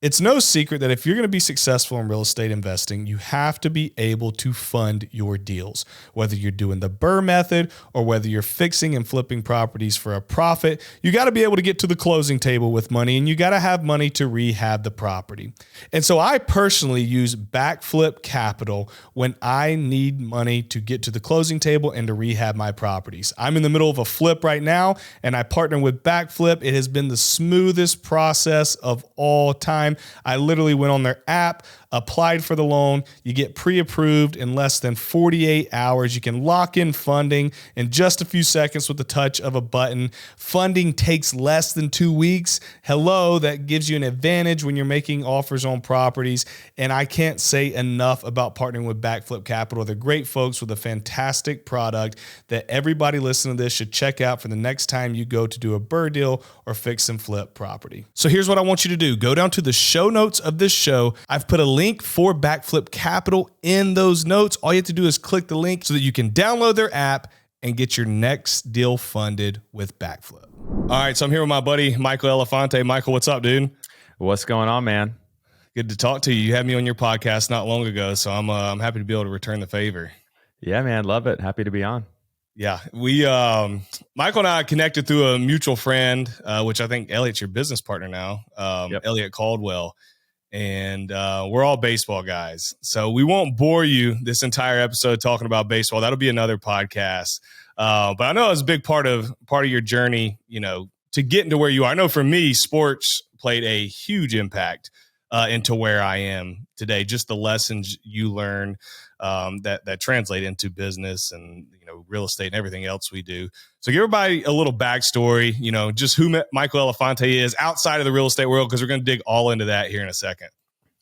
It's no secret that if you're going to be successful in real estate investing, you have to be able to fund your deals. Whether you're doing the Burr method or whether you're fixing and flipping properties for a profit, you got to be able to get to the closing table with money, and you got to have money to rehab the property. And so I personally use Backflip Capital when I need money to get to the closing table and to rehab my properties. I'm in the middle of a flip right now, and I partner with Backflip. It has been the smoothest process of all time. I literally went on their app, applied for the loan. You get pre-approved in less than 48 hours. You can lock in funding in just a few seconds with the touch of a button. Funding takes less than 2 weeks. Hello, that gives you an advantage when you're making offers on properties. And I can't say enough about partnering with Backflip Capital. They're great folks with a fantastic product that everybody listening to this should check out for the next time you go to do a Burr deal or fix and flip property. So here's what I want you to do. Go down to the show notes of this show. I've put a link for Backflip Capital in those notes. All you have to do is click the link so that you can download their app and get your next deal funded with Backflip. All right, so I'm here with my buddy, Michael Elefante. Michael, what's up, dude? What's going on, man? Good to talk to you. You had me on your podcast not long ago, so I'm happy to be able to return the favor. Yeah, man, love it. Happy to be on. Yeah, we Michael and I connected through a mutual friend, which I think Elliot's your business partner now, Yep. Elliot Caldwell. And we're all baseball guys. So we won't bore you this entire episode talking about baseball. That'll be another podcast. But I know it's a big part of your journey, you know, to get into where you are. I know for me, sports played a huge impact into where I am today. Just the lessons you learn that translate into business and, you know, real estate and everything else we do. So give everybody a little backstory, you know, just who Michael Elefante is outside of the real estate world, because we're going to dig all into that here in a second.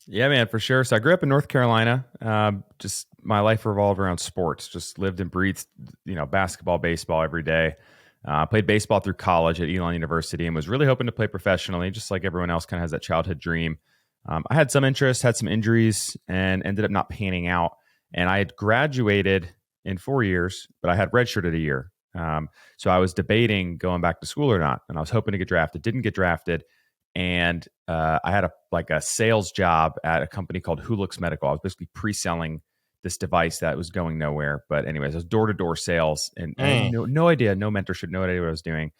Yeah, man, for sure. So I grew up in North Carolina. Just my life revolved around sports. Just lived and breathed, you know, basketball, baseball every day. Played baseball through college at Elon University and was really hoping to play professionally, just like everyone else kind of has that childhood dream. I had some interest, had some injuries, and ended up not panning out. And I had graduated in 4 years, but I had redshirted a year. So I was debating going back to school or not. And I was hoping to get drafted, didn't get drafted. And I had a sales job at a company called Hulux Medical. I was basically pre-selling this device that was going nowhere. But anyways, it was door-to-door sales and no idea, no mentorship, no idea what I was doing.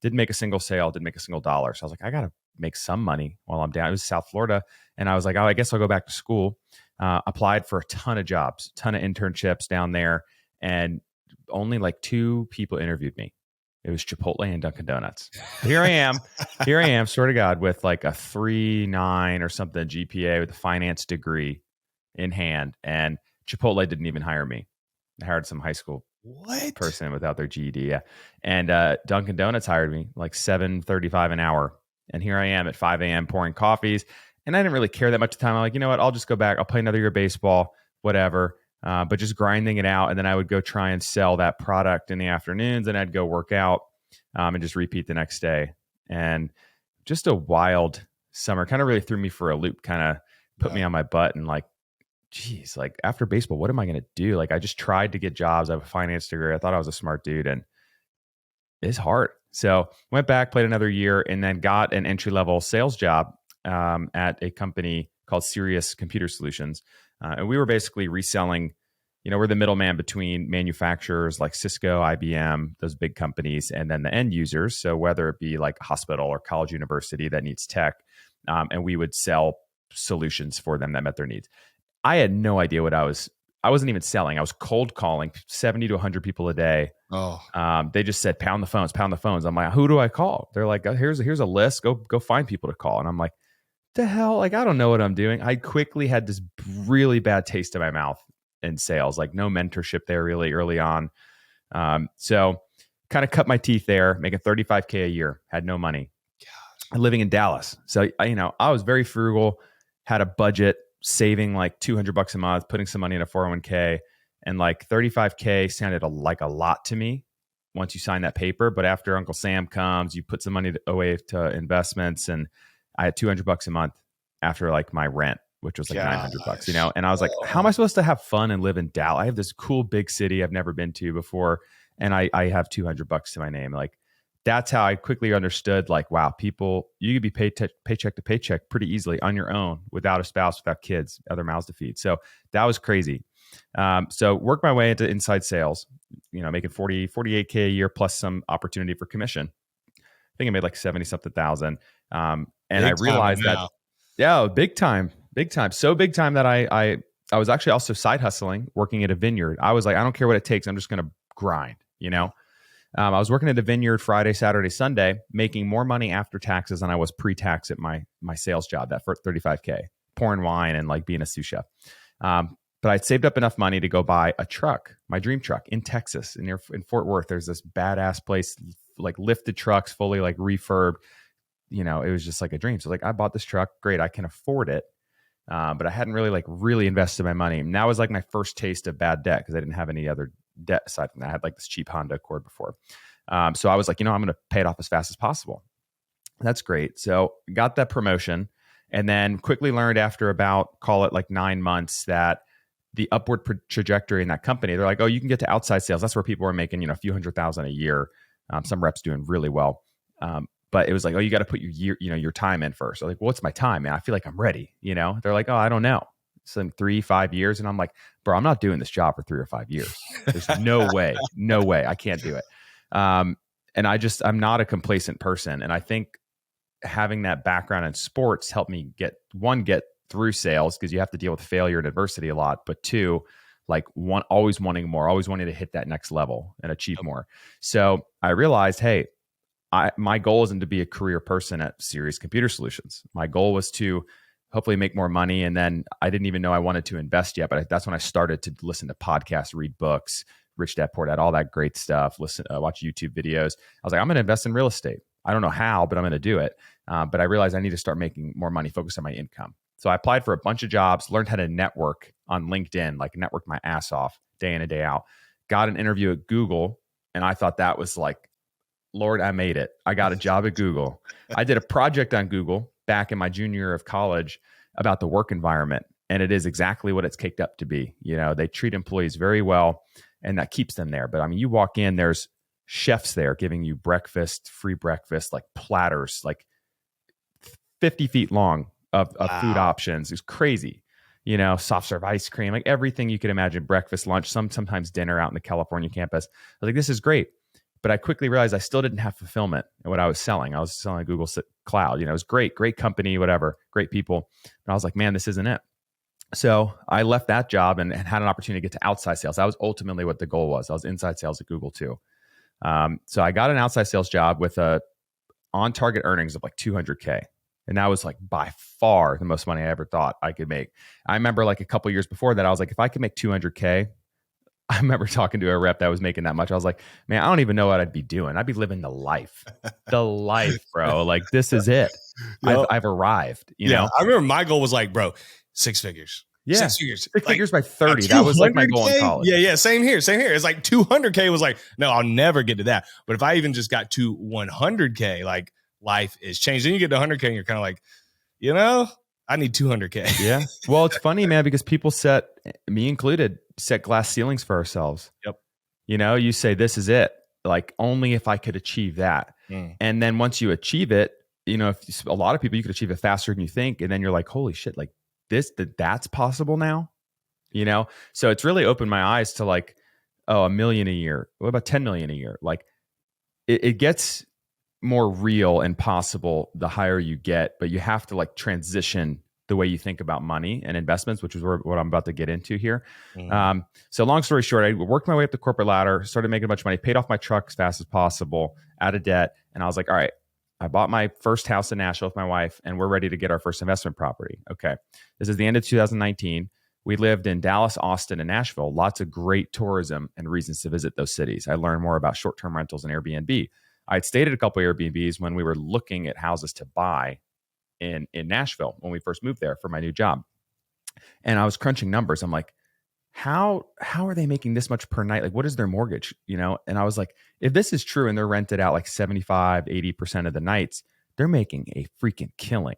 Didn't make a single sale, didn't make a single dollar. So I was like, I got to make some money while I'm down. It was South Florida. And I was like, oh, I guess I'll go back to school. Applied for a ton of jobs, ton of internships down there. And only like 2 people interviewed me. It was Chipotle and Dunkin' Donuts. Here I am, swear to God, with like a 3.9 or something GPA with a finance degree in hand. And Chipotle didn't even hire me. They hired some high school person without their GED. Yeah. And Dunkin' Donuts hired me like $7.35 an hour. And here I am at 5 a.m. pouring coffees. And I didn't really care that much of the time. I'm like, you know what? I'll just go back. I'll play another year of baseball, whatever. But just grinding it out. And then I would go try and sell that product in the afternoons. And I'd go work out and just repeat the next day. And just a wild summer. Kind of really threw me for a loop. Kind of put me on my butt. And like, geez, like after baseball, what am I going to do? Like I just tried to get jobs. I have a finance degree. I thought I was a smart dude. And it's hard. So went back, played another year, and then got an entry-level sales job at a company called Sirius Computer Solutions. And we were basically reselling, you know, we're the middleman between manufacturers like Cisco, IBM, those big companies, and then the end users. So whether it be like a hospital or college university that needs tech, and we would sell solutions for them that met their needs. I had no idea what I wasn't even selling. I was cold calling 70 to 100 people a day. Oh, they just said, pound the phones. I'm like, who do I call? They're like, here's a list. Go find people to call. And I'm like, the hell? Like, I don't know what I'm doing. I quickly had this really bad taste in my mouth in sales, like no mentorship there really early on. So kind of cut my teeth there, making $35K a year, had no money. I'm living in Dallas. So, I was very frugal, had a budget, saving like $200 a month, putting some money in a 401k, and like $35K sounded like a lot to me once you sign that paper. But after Uncle Sam comes, you put some money away to investments, and I had $200 a month after like my rent, which was like $900, and I was like, how am I supposed to have fun and live in Dallas? I have this cool big city I've never been to before, and I have $200 to my name. Like, that's how I quickly understood, like, wow, people, you could be paycheck to paycheck pretty easily on your own without a spouse, without kids, other mouths to feed. So that was crazy. So worked my way into inside sales, making 48K a year plus some opportunity for commission. I think I made like 70 something thousand. And I Big time realized that, now. yeah, big time. So big time that I was actually also side hustling, working at a vineyard. I was like, I don't care what it takes. I'm just going to grind, I was working at a vineyard Friday, Saturday, Sunday, making more money after taxes than I was pre-tax at my sales job, that for 35K, pouring wine and like being a sous chef. But I'd saved up enough money to go buy a truck, my dream truck in Texas, in Fort Worth. There's this badass place, like lifted trucks, fully like refurbed. It was just like a dream. So like I bought this truck, great, I can afford it. But I hadn't really invested my money. And that was like my first taste of bad debt because I didn't have any other debt aside from that. I had like this cheap Honda Accord before. So I was like, I'm going to pay it off as fast as possible. That's great. So got that promotion and then quickly learned after about, call it like 9 months, that the upward trajectory in that company, they're like, oh, you can get to outside sales. That's where people are making, a few $100,000 a year. Some reps doing really well. But it was like, oh, you got to put your time in first. So like, well, what's my time, man? I feel like I'm ready. They're like, oh, I don't know. Some 3-5 years. And I'm like, bro, I'm not doing this job for 3 or 5 years. There's no way. I can't do it. And I'm not a complacent person. And I think having that background in sports helped me get through sales, because you have to deal with failure and adversity a lot. But 2, like always wanting more, always wanting to hit that next level and achieve more. So I realized, hey, my goal isn't to be a career person at Serious Computer Solutions. My goal was to hopefully make more money. And then I didn't even know I wanted to invest yet, but that's when I started to listen to podcasts, read books, Rich Dad Poor Dad, all that great stuff, watch YouTube videos. I was like, I'm going to invest in real estate. I don't know how, but I'm going to do it. But I realized I need to start making more money, focus on my income. So I applied for a bunch of jobs, learned how to network on LinkedIn, like networked my ass off day in and day out, got an interview at Google. And I thought that was like, Lord, I made it. I got a job at Google. I did a project on Google back in my junior year of college about the work environment. And it is exactly what it's caked up to be. They treat employees very well, and that keeps them there. But I mean, you walk in, there's chefs there giving you breakfast, free breakfast, like platters, like 50 feet long of food options. It's crazy. Soft serve ice cream, like everything you could imagine, breakfast, lunch, sometimes dinner out in the California campus. I was like, this is great. But I quickly realized I still didn't have fulfillment in what I was selling. I was selling Google Cloud. It was great company, whatever, great people. But I was like, man, this isn't it. So I left that job and had an opportunity to get to outside sales. That was ultimately what the goal was. I was inside sales at Google too. So I got an outside sales job with a on-target earnings of like 200K. And that was like by far the most money I ever thought I could make. I remember like a couple years before that, I was like, if I could make 200K, I remember talking to a rep that was making that much. I was like, man, I don't even know what I'd be doing. I'd be living the life, bro. Like, this is it. I've arrived, know? I remember my goal was like, bro, 6 figures. Yeah. 6 figures. Six figures by 30. That was like my goal in college. Yeah. Same here. It's like 200K was like, no, I'll never get to that. But if I even just got to 100K, like life is changed. Then you get to 100K and you're kind of like, I need 200K. Yeah. Well, it's funny, man, because people me included, set glass ceilings for ourselves. Yep. You say, this is it. Like, only if I could achieve that. And then once you achieve it, if a lot of people, you could achieve it faster than you think. And then you're like, holy shit, like that's possible now, So it's really opened my eyes to like, oh, $1 million a year. What about 10 million a year? Like it gets more real and possible the higher you get, but you have to like transition the way you think about money and investments, which is what I'm about to get into here. So long story short, I worked my way up the corporate ladder, started making a bunch of money, paid off my truck as fast as possible, out of debt. And I was like, all right, I bought my first house in Nashville with my wife, and we're ready to get our first investment property. Okay. This is the end of 2019. We lived in Dallas, Austin, and Nashville. Lots of great tourism and reasons to visit those cities. I learned more about short-term rentals and Air B&B. I'd stayed at a couple of Airbnbs when we were looking at houses to buy in Nashville when we first moved there for my new job. And I was crunching numbers. I'm like, how are they making this much per night? Like, what is their mortgage? And I was like, if this is true and they're rented out like 75, 80% of the nights, they're making a freaking killing.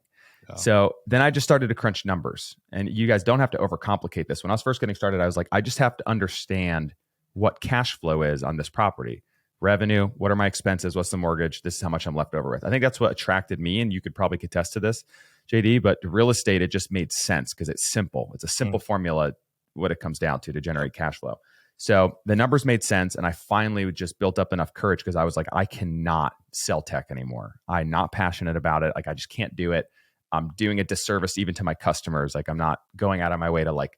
Yeah. So then I just started to crunch numbers. And you guys don't have to overcomplicate this. When I was first getting started, I was like, I just have to understand what cash flow is on this property. revenue, what are my expenses, what's the mortgage, this is how much I'm left over with. I think that's what attracted me, and you could probably contest to this, JD, but real estate, it just made sense because it's simple. It's a simple formula, what it comes down to generate cash flow. So the numbers made sense, and I finally just built up enough courage because I was like, I cannot sell tech anymore. I'm not passionate about it. Like, I just can't do it. I'm doing a disservice even to my customers. Like, I'm not going out of my way to like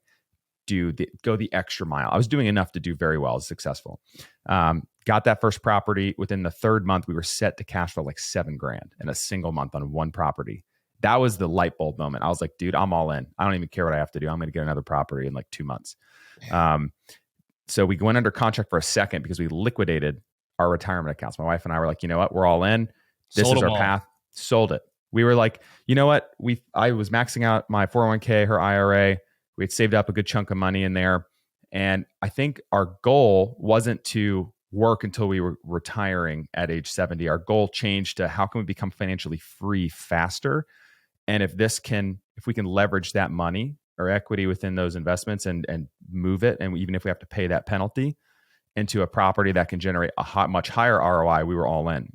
go the extra mile. I was doing enough to do very well, successful. Got that first property. Within the third month, we were set to cash flow like $7,000 in a single month on one property. That was the light bulb moment. I was like, dude, I'm all in. I don't even care what I have to do. I'm going to get another property in like 2 months. So we went under contract for a second because we liquidated our retirement accounts. My wife and I were like, you know what? We're all in. This is our path. Sold it. We were like, you know what? I was maxing out my 401k, her IRA. We had saved up a good chunk of money in there. And I think our goal wasn't to work until we were retiring at age 70. Our goal changed to how can we become financially free faster? And if we can leverage that money or equity within those investments and move it, and even if we have to pay that penalty into a property that can generate a much higher ROI, we were all in.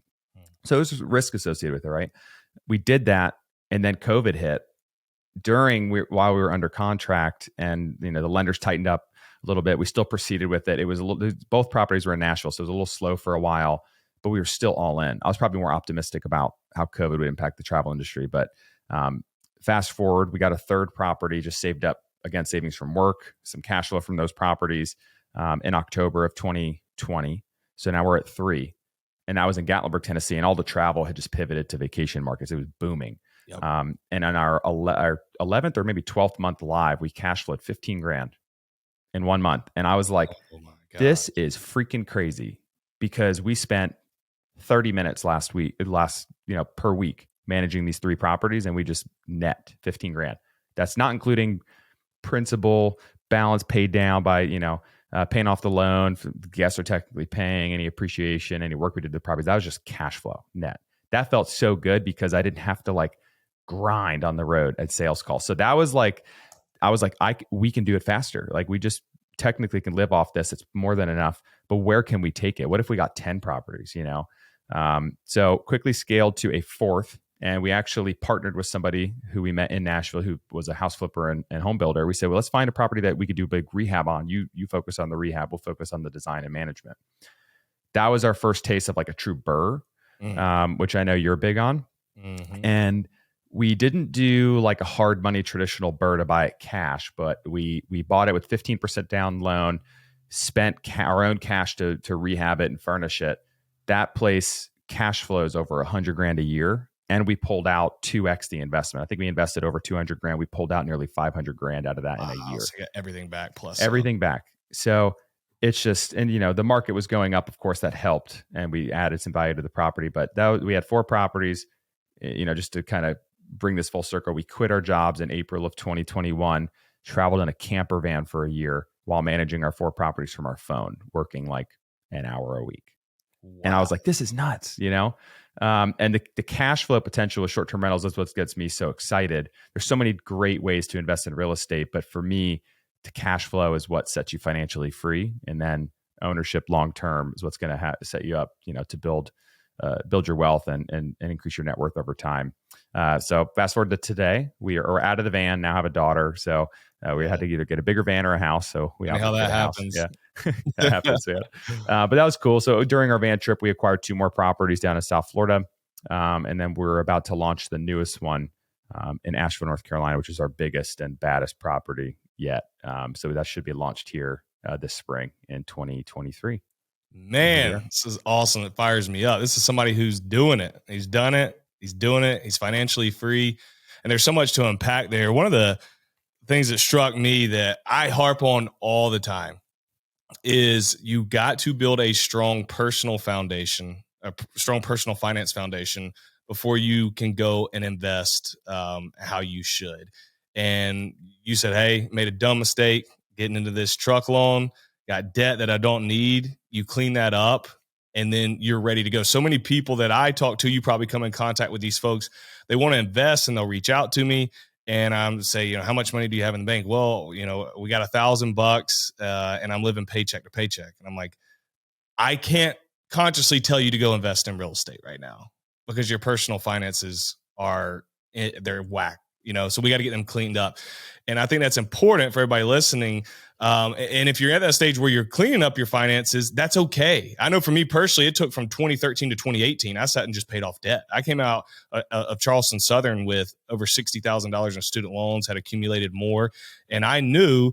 So there's risk associated with it, right? We did that, and then COVID hit while we were under contract, and the lenders tightened up a little bit. We still proceeded with it. It was both properties were in Nashville, so it was a little slow for a while, but we were still all in. I was probably more optimistic about how COVID would impact the travel industry, but fast forward, we got a third property, just saved up, again, savings from work, some cash flow from those properties in October of 2020. So now we're at 3. And that was in Gatlinburg, Tennessee, and all the travel had just pivoted to vacation markets. It was booming. Yep. And on our 11th or maybe 12th month live, we cash flowed $15,000 in 1 month. And I was like, this is freaking crazy, because we spent 30 minutes per week managing these 3 properties, and we just net $15,000. That's not including principal balance paid down by, paying off the loan. The guests are technically paying any appreciation, any work we did to the properties. That was just cash flow net. That felt so good because I didn't have to like grind on the road at sales calls. So that was like, we can do it faster. Like, we just technically can live off this. It's more than enough, but where can we take it? What if we got 10 properties, So quickly scaled to a 4th. And we actually partnered with somebody who we met in Nashville, who was a house flipper and home builder. We said, well, let's find a property that we could do big rehab on. You focus on the rehab. We'll focus on the design and management. That was our first taste of like a true BRRRR, which I know you're big on. Mm-hmm. And we didn't do like a hard money traditional BRRRR to buy it cash, but we bought it with 15% down loan, spent our own cash to rehab it and furnish it. That place cash flows over $100,000 a year. And we pulled out 2x the investment. I think we invested over $200,000. We pulled out nearly $500,000 out of that in a year. So you got everything back plus everything back. So it's just, and the market was going up. Of course, that helped, and we added some value to the property. But we had 4 properties. Just to kind of bring this full circle, we quit our jobs in April of 2021. Traveled in a camper van for a year while managing our 4 properties from our phone, working like an hour a week. Wow. And I was like, this is nuts, And the cash flow potential of short-term rentals is what gets me so excited. There's so many great ways to invest in real estate, but for me, the cash flow is what sets you financially free, and then ownership long-term is what's going to set you up, to build your wealth and increase your net worth over time. So fast forward to today, we're out of the van, now have a daughter. So we had to either get a bigger van or a house. So we how that happens. Yeah, that happens. Yeah. But that was cool. So during our van trip, we acquired 2 more properties down in South Florida. And then we're about to launch the newest one in Asheville, North Carolina, which is our biggest and baddest property yet. So that should be launched here this spring in 2023. Man, This is awesome. It fires me up. This is somebody who's doing it. He's done it. He's doing it. He's financially free. And there's so much to unpack there. One of the things that struck me that I harp on all the time is you got to build a strong personal foundation, a strong personal finance foundation before you can go and invest how you should. And you said, hey, made a dumb mistake getting into this truck loan, got debt that I don't need. You clean that up, and then you're ready to go. So many people that I talk to, you probably come in contact with these folks. They want to invest, and they'll reach out to me, and I'm say, how much money do you have in the bank? Well, we got $1,000, and I'm living paycheck to paycheck. And I'm like, I can't consciously tell you to go invest in real estate right now because your personal finances are they're whack, so we got to get them cleaned up. And I think that's important for everybody listening. And if you're at that stage where you're cleaning up your finances, that's okay. I know for me personally, it took from 2013 to 2018. I sat and just paid off debt. I came out of Charleston Southern with over $60,000 in student loans, had accumulated more. And I knew,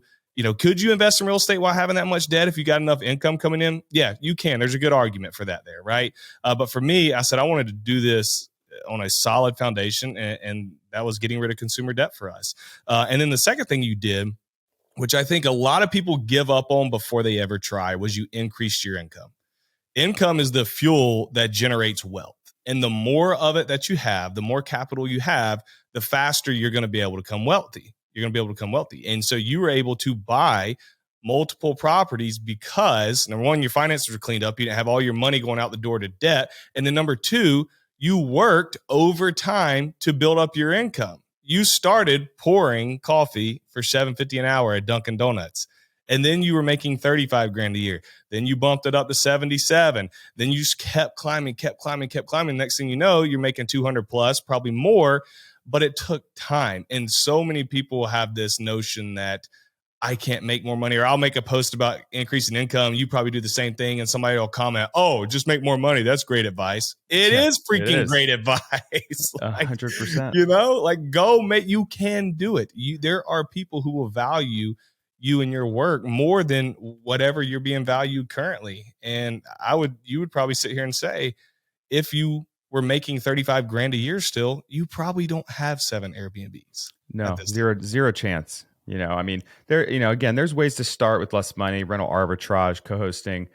could you invest in real estate while having that much debt if you got enough income coming in? Yeah, you can. There's a good argument for that there, right? But for me, I said I wanted to do this on a solid foundation, and that was getting rid of consumer debt for us. And then the second thing you did, which I think a lot of people give up on before they ever try, was you increased your income. Income is the fuel that generates wealth. And the more of it that you have, the more capital you have, the faster you're going to be able to become wealthy. You're going to be able to become wealthy. And so you were able to buy multiple properties because, number one, your finances were cleaned up. You didn't have all your money going out the door to debt. And then number two, you worked overtime to build up your income. You started pouring coffee for $7.50 an hour at Dunkin' Donuts. And then you were making 35 grand a year. Then you bumped it up to 77. Then you just kept climbing. Next thing you know, you're making 200 plus, probably more, but it took time. And so many people have this notion that I can't make more money, or I'll make a post about increasing income. You probably do the same thing. And somebody will comment, oh, just make more money. That's great advice. It is freaking great advice. 100%. Go make, you can do it. There are people who will value you and your work more than whatever you're being valued currently. And you would probably sit here and say, if you were making 35 grand a year still, you probably don't have 7 Airbnbs. No, zero chance. Again, there's ways to start with less money, rental arbitrage, co-hosting,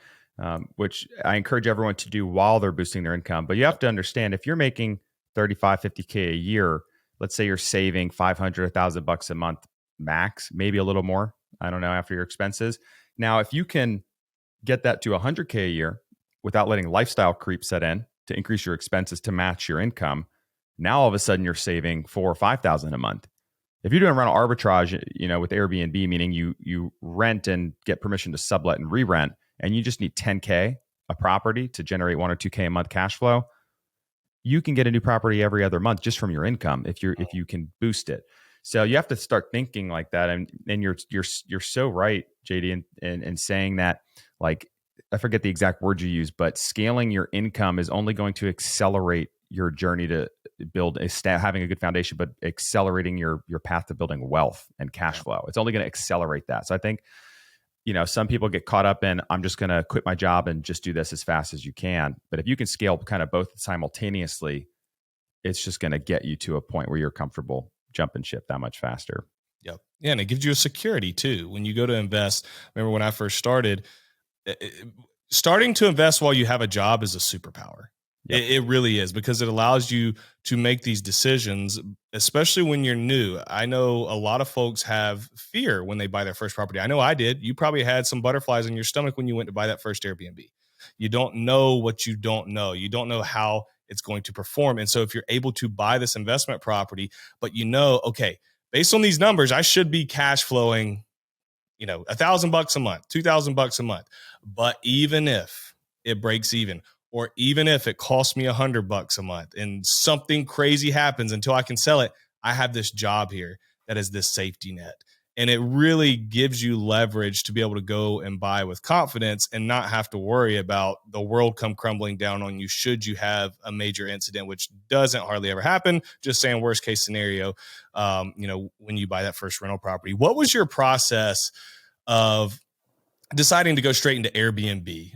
which I encourage everyone to do while they're boosting their income. But you have to understand, if you're making 35, 50K a year, let's say you're saving 500, $1,000 a month max, maybe a little more, I don't know, after your expenses. Now, if you can get that to 100K a year without letting lifestyle creep set in to increase your expenses to match your income, now all of a sudden you're saving $4,000 or $5,000 a month. If you're doing rental arbitrage, with Airbnb, meaning you rent and get permission to sublet and re-rent, and you just need 10K a property to generate 1 or 2K a month cash flow, you can get a new property every other month just from your income if you can boost it. So you have to start thinking like that, and you're so right, JD, in saying that, like, I forget the exact word you use, but scaling your income is only going to accelerate your journey to build having a good foundation, but accelerating your path to building wealth and cash flow. It's only going to accelerate that. So I think, some people get caught up in, I'm just going to quit my job and just do this as fast as you can. But if you can scale kind of both simultaneously, it's just going to get you to a point where you're comfortable jumping ship that much faster. Yep. Yeah. And it gives you a security too. When you go to invest, remember when I first started, starting to invest while you have a job is a superpower. Yep. It really is, because it allows you to make these decisions, especially when you're new. I know a lot of folks have fear when they buy their first property. I know I did. You probably had some butterflies in your stomach when you went to buy that first Airbnb. You don't know what you don't know. You don't know how it's going to perform. And so if you're able to buy this investment property, but okay, based on these numbers, I should be cash flowing, $1,000 a month, $2,000 a month. But even if it breaks even, or even if it costs me $100 a month and something crazy happens until I can sell it, I have this job here that is this safety net. And it really gives you leverage to be able to go and buy with confidence and not have to worry about the world come crumbling down on you should you have a major incident, which doesn't hardly ever happen. Just saying worst case scenario, when you buy that first rental property. What was your process of deciding to go straight into Airbnb?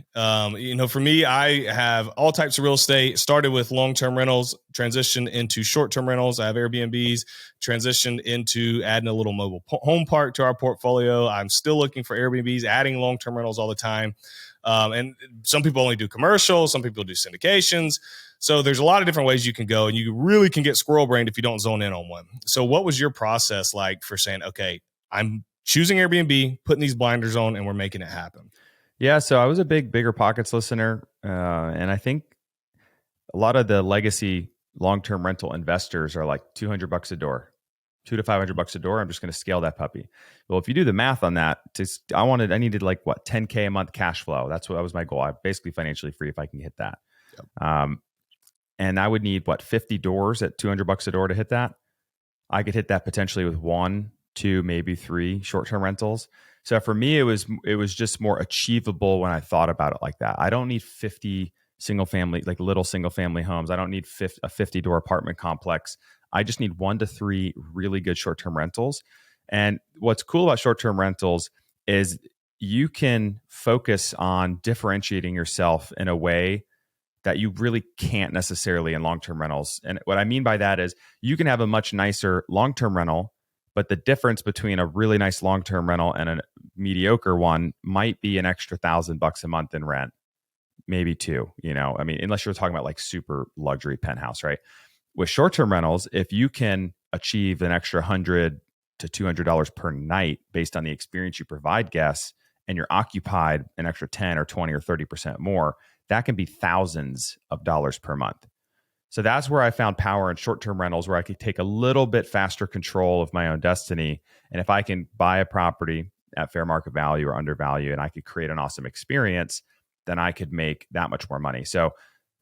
For me, I have all types of real estate. Started with long-term rentals, transitioned into short-term rentals. I have Airbnbs, transitioned into adding a little mobile home park to our portfolio. I'm still looking for Airbnbs, adding long-term rentals all the time. And some people only do commercial, some people do syndications. So there's a lot of different ways you can go, and you really can get squirrel-brained if you don't zone in on one. So what was your process like for saying, okay, I'm choosing Airbnb, putting these blinders on, and we're making it happen? Yeah, so I was a big Bigger Pockets listener, and I think a lot of the legacy long-term rental investors are like $200 a door. $200 to $500 a door. I'm just going to scale that puppy. Well, if you do the math on that, I needed like what, 10K a month cash flow. That was my goal. I'm basically financially free if I can hit that. Yep. And I would need what, 50 doors at $200 a door to hit that. I could hit that potentially with 1, 2, maybe 3 short-term rentals. So for me, it was just more achievable when I thought about it like that. I don't need 50 little single family homes. I don't need a 50-door apartment complex. I just need 1 to 3 really good short-term rentals. And what's cool about short-term rentals is you can focus on differentiating yourself in a way that you really can't necessarily in long-term rentals. And what I mean by that is you can have a much nicer long-term rental, but the difference between a really nice long-term rental and a mediocre one might be an extra $1,000 a month in rent, maybe 2, I mean, unless you're talking about like super luxury penthouse, right? With short-term rentals, if you can achieve an extra $100 to $200 per night based on the experience you provide guests, and you're occupied an extra 10 or 20 or 30% more, that can be thousands of dollars per month. So that's where I found power in short-term rentals, where I could take a little bit faster control of my own destiny. And if I can buy a property at fair market value or undervalue, and I could create an awesome experience, then I could make that much more money. So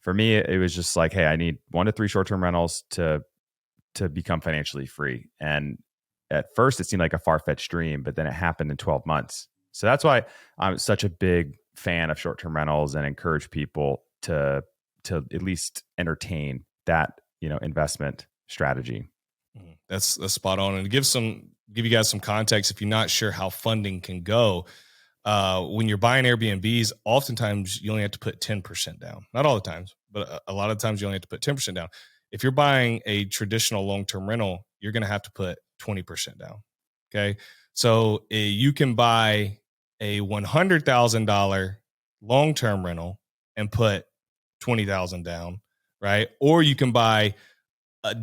for me, it was just like, hey, I need 1 to 3 short-term rentals to become financially free. And at first it seemed like a far-fetched dream, but then it happened in 12 months. So that's why I'm such a big fan of short-term rentals and encourage people to at least entertain that, investment strategy. That's spot on. And to give you guys some context, if you're not sure how funding can go, when you're buying Airbnbs, oftentimes you only have to put 10% down. Not all the times, but a lot of times you only have to put 10% down. If you're buying a traditional long-term rental, you're going to have to put 20% down. Okay. So you can buy a $100,000 long-term rental and put $20,000 down, right? Or you can buy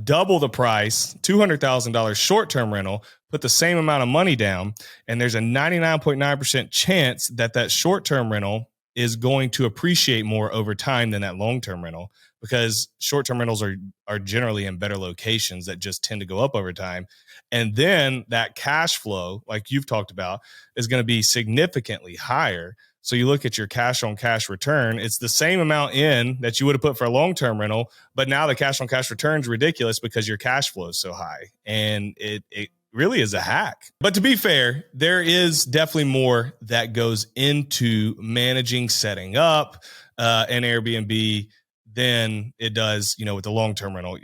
double the price, $200,000 short-term rental, put the same amount of money down, and there's a 99.9% chance that short-term rental is going to appreciate more over time than that long-term rental, because short-term rentals are generally in better locations that just tend to go up over time. And then that cash flow, like you've talked about, is going to be significantly higher. So you look at your cash on cash return, it's the same amount in that you would have put for a long-term rental, but now the cash on cash return is ridiculous because your cash flow is so high. And it really is a hack. But to be fair, there is definitely more that goes into managing, setting up an Airbnb than it does, with the long-term rental.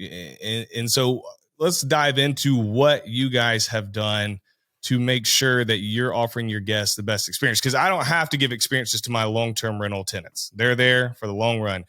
And so let's dive into what you guys have done to make sure that you're offering your guests the best experience. Because I don't have to give experiences to my long-term rental tenants. They're there for the long run.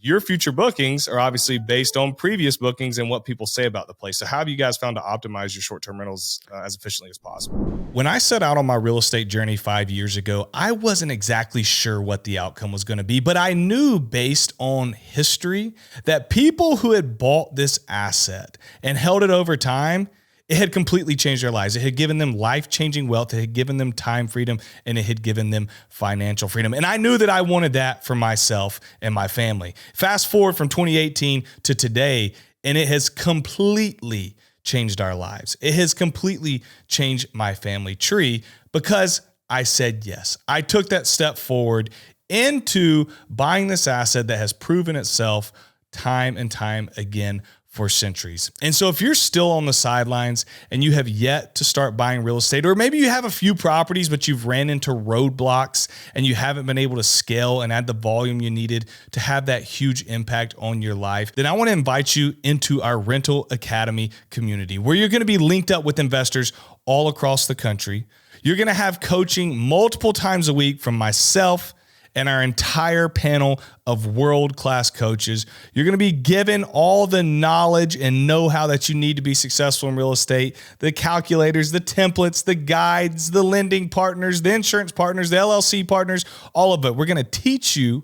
Your future bookings are obviously based on previous bookings and what people say about the place. So how have you guys found to optimize your short-term rentals as efficiently as possible? When I set out on my real estate journey 5 years ago, I wasn't exactly sure what the outcome was going to be, but I knew based on history that people who had bought this asset and held it over time, it had completely changed their lives. It had given them life-changing wealth. It had given them time freedom, and it had given them financial freedom. And I knew that I wanted that for myself and my family. Fast forward from 2018 to today, and it has completely changed our lives. It has completely changed my family tree because I said yes. I took that step forward into buying this asset that has proven itself time and time again for centuries. And so if you're still on the sidelines and you have yet to start buying real estate, or maybe you have a few properties, but you've ran into roadblocks and you haven't been able to scale and add the volume you needed to have that huge impact on your life, then I want to invite you into our Rental Academy community, where you're going to be linked up with investors all across the country. You're going to have coaching multiple times a week from myself and our entire panel of world-class coaches. You're going to be given all the knowledge and know-how that you need to be successful in real estate, the calculators, the templates, the guides, the lending partners, the insurance partners, the LLC partners, all of it. We're going to teach you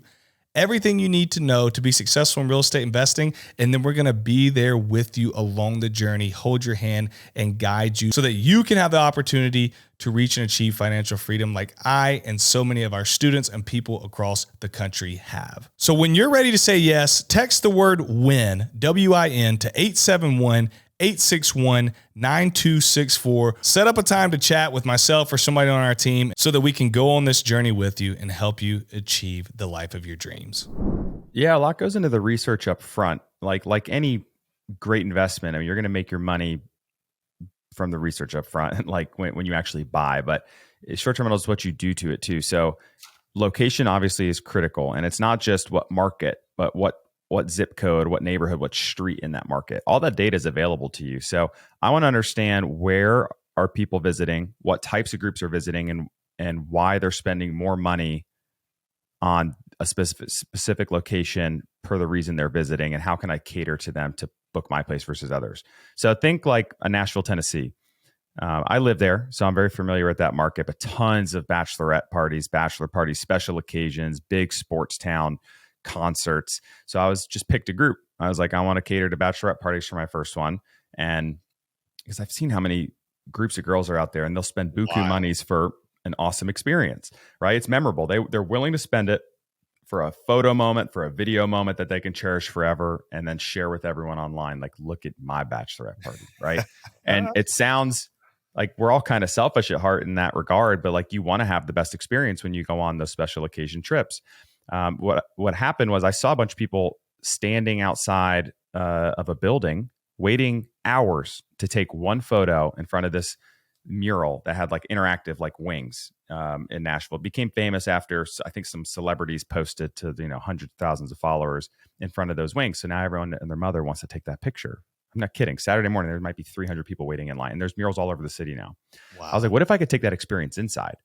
everything you need to know to be successful in real estate investing. And then we're going to be there with you along the journey, hold your hand and guide you so that you can have the opportunity to reach and achieve financial freedom like I and so many of our students and people across the country have. So when you're ready to say yes, text the word WIN, WIN, to 871 861-9264. Set up a time to chat with myself or somebody on our team so that we can go on this journey with you and help you achieve the life of your dreams. Yeah, a lot goes into the research up front. Like any great investment, I mean, you're going to make your money from the research up front, like when you actually buy. But short-term rental is what you do to it too. So location obviously is critical, and it's not just what market, but what zip code, what neighborhood, what street in that market. All that data is available to you. So I want to understand where are people visiting, what types of groups are visiting, and why they're spending more money on a specific location per the reason they're visiting, and how can I cater to them to book my place versus others. So think like a Nashville, Tennessee. I live there, so I'm very familiar with that market, but tons of bachelorette parties, bachelor parties, special occasions, big sports town, concerts. So I was just picked a group. I was like, I want to cater to bachelorette parties for my first one. And because I've seen how many groups of girls are out there, and they'll spend buku monies for an awesome experience, right? It's memorable. They're willing to spend it for a photo moment, for a video moment that they can cherish forever, and then share with everyone online. Like, look at my bachelorette party, right? And it sounds like we're all kind of selfish at heart in that regard, but like you want to have the best experience when you go on those special occasion trips. What happened was I saw a bunch of people standing outside of a building, waiting hours to take one photo in front of this mural that had like interactive like wings in Nashville. It became famous after I think some celebrities posted to hundreds of thousands of followers in front of those wings. So now everyone and their mother wants to take that picture. I'm not kidding. Saturday morning, there might be 300 people waiting in line, and there's murals all over the city now. Wow. I was like, what if I could take that experience inside?